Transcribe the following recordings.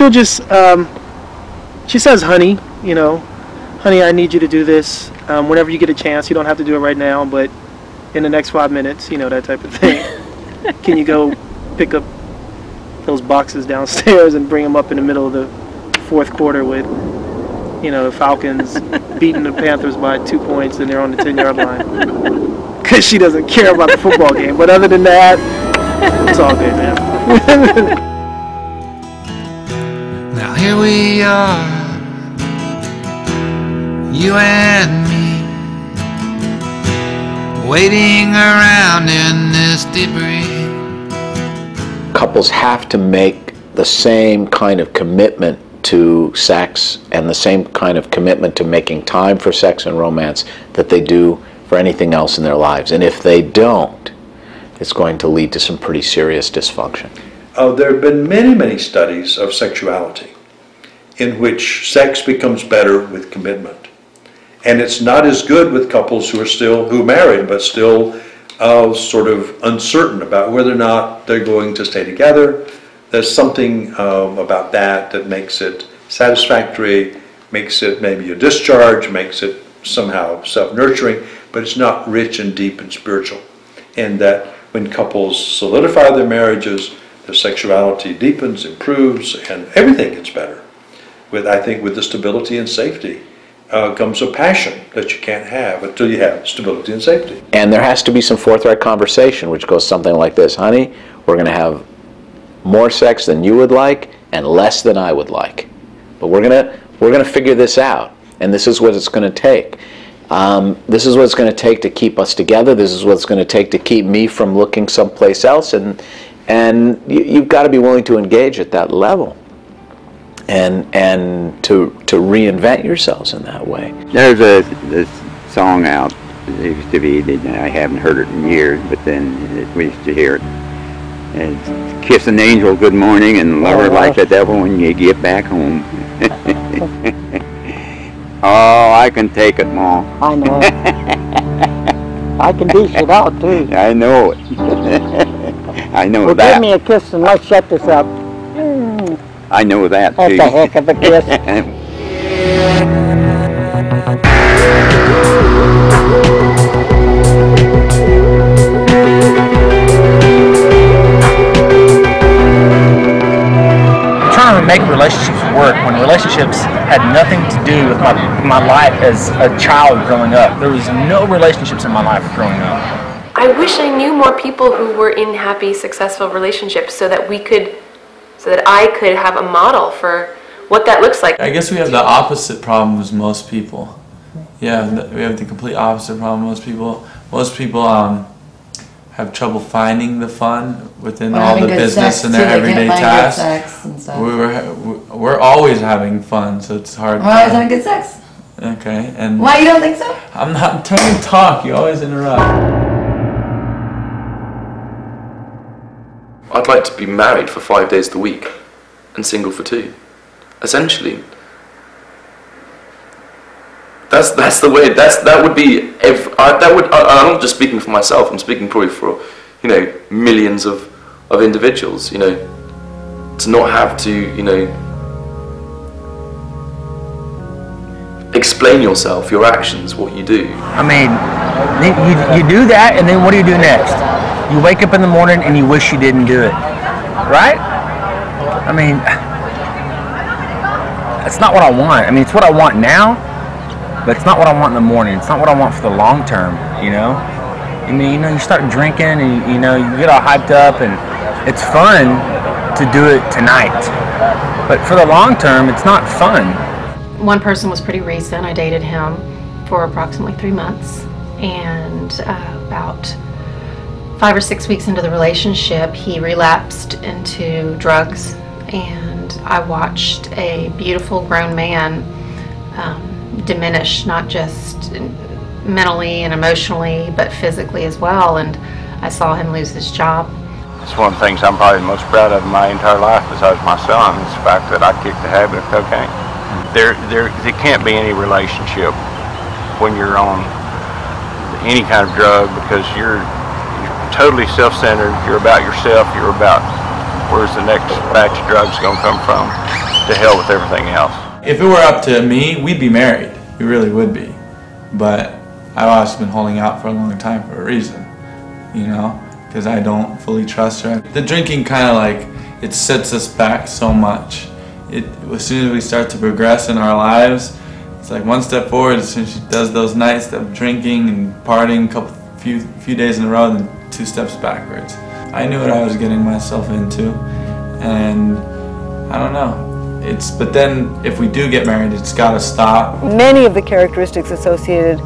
she'll just, she says, honey, you know, honey, I need you to do this. Whenever you get a chance, you don't have to do it right now, but in the next 5 minutes, you know, that type of thing. Can you go pick up those boxes downstairs and bring them up in the middle of the fourth quarter with, you know, the Falcons beating the Panthers by 2 points and they're on the 10-yard line. Because she doesn't care about the football game. But other than that, it's all good, man. Now here we are, you and me, waiting around in this debris. Couples have to make the same kind of commitment to sex and the same kind of commitment to making time for sex and romance that they do for anything else in their lives. And if they don't, it's going to lead to some pretty serious dysfunction. There have been many studies of sexuality in which sex becomes better with commitment. And it's not as good with couples who are married but still sort of uncertain about whether or not they're going to stay together. There's something about that makes it satisfactory, makes it maybe a discharge, makes it somehow self-nurturing, but it's not rich and deep and spiritual. And that when couples solidify their marriages, their sexuality deepens, improves, and everything gets better. I think with the stability and safety comes a passion that you can't have until you have stability and safety. And there has to be some forthright conversation, which goes something like this: honey, we're going to have more sex than you would like and less than I would like, but we're gonna figure this out, and this is what it's going to take. This is what it's going to take to keep us together. This is what it's going to take to keep me from looking someplace else, and you've got to be willing to engage at that level, and to reinvent yourselves in that way. There's a song out. It used to be, I haven't heard it in years, but then we used to hear it. And kiss an angel good morning and love her like the devil when you get back home. Oh, I can take it, Mom. I know. I can dish it out, too. I know it. I know that. Give me a kiss and let's shut this up. I know that, too. That's a heck of a kiss. Trying to make relationships work when relationships had nothing to do with my life as a child growing up. There was no relationships in my life growing up. I wish I knew more people who were in happy, successful relationships so that I could have a model for what that looks like. I guess we have the opposite problem as most people. Yeah, we have the complete opposite problem most people. Most people have trouble finding the fun within all the business and their everyday tasks. We're always having fun, so it's hard. We're always having good sex. Okay, and why, you don't think so? I'm trying to talk. You always interrupt. I'd like to be married for 5 days of the week and single for 2. Essentially, that's the way. That would be. I'm not just speaking for myself. I'm speaking probably for, you know, millions of individuals. You know, to not have to, you know, explain yourself, your actions, what you do. I mean, you do that, and then what do you do next? You wake up in the morning and you wish you didn't do it, right? I mean, that's not what I want. I mean, it's what I want now, but it's not what I want in the morning. It's not what I want for the long term, you know? I mean, you know, you start drinking and, you know, you get all hyped up, and it's fun to do it tonight. But for the long term, it's not fun. One person was pretty recent. I dated him for approximately 3 months, and about 5 or 6 weeks into the relationship, he relapsed into drugs, and I watched a beautiful grown man diminish, not just mentally and emotionally, but physically as well, and I saw him lose his job. It's one of the things I'm probably most proud of in my entire life besides my son, is the fact that I kicked the habit of cocaine. There can't be any relationship when you're on any kind of drug, because you're totally self-centered. You're about yourself. You're about Where's the next batch of drugs going to come from? To hell with everything else. If it were up to me, we'd be married. We really would be. But I've also been holding out for a long time for a reason, you know, because I don't fully trust her. The drinking kind of like, it sets us back so much. As soon as we start to progress in our lives, it's like one step forward. As soon as she does those nights of drinking and partying a few days in a row, then 2 steps backwards. I knew what I was getting myself into, and I don't know. But then if we do get married, it's got to stop. Many of the characteristics associated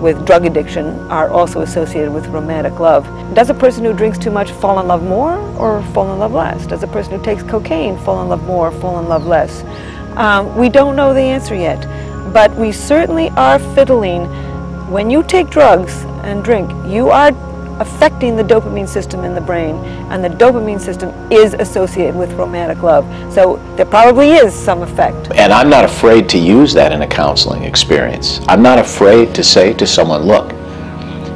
with drug addiction are also associated with romantic love. Does a person who drinks too much fall in love more or fall in love less? Does a person who takes cocaine fall in love more or fall in love less? We don't know the answer yet, but we certainly are fiddling. When you take drugs and drink, you are affecting the dopamine system in the brain, and the dopamine system is associated with romantic love. So there probably is some effect. And I'm not afraid to use that in a counseling experience. I'm not afraid to say to someone, look,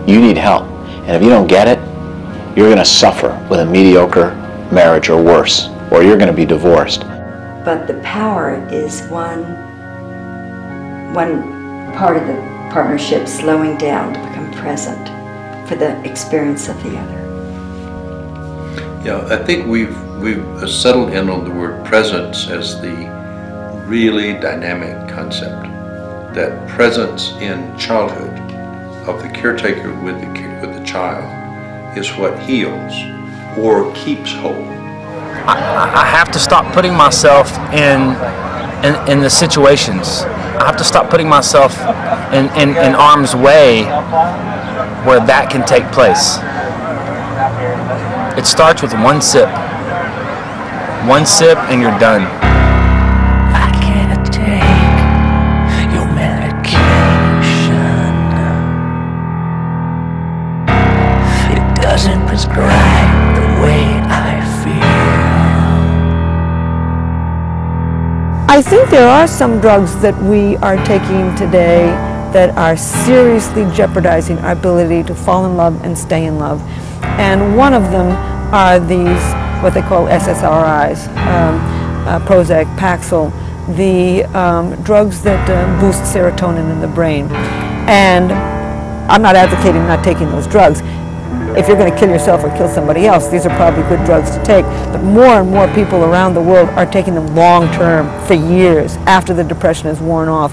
you need help, and if you don't get it, you're going to suffer with a mediocre marriage or worse, or you're going to be divorced. But the power is one part of the partnership slowing down to become present for the experience of the other. Yeah, I think we've settled in on the word presence as the really dynamic concept. That presence in childhood of the caretaker with the child is what heals or keeps whole. I have to stop putting myself in the situations. I have to stop putting myself in harm's way where that can take place. It starts with one sip. One sip and you're done. I can't take your medication. It doesn't prescribe the way I feel. I think there are some drugs that we are taking today that are seriously jeopardizing our ability to fall in love and stay in love. And one of them are these, what they call SSRIs, Prozac, Paxil, the drugs that boost serotonin in the brain. And I'm not advocating not taking those drugs. If you're going to kill yourself or kill somebody else, these are probably good drugs to take. But more and more people around the world are taking them long term, for years, after the depression has worn off.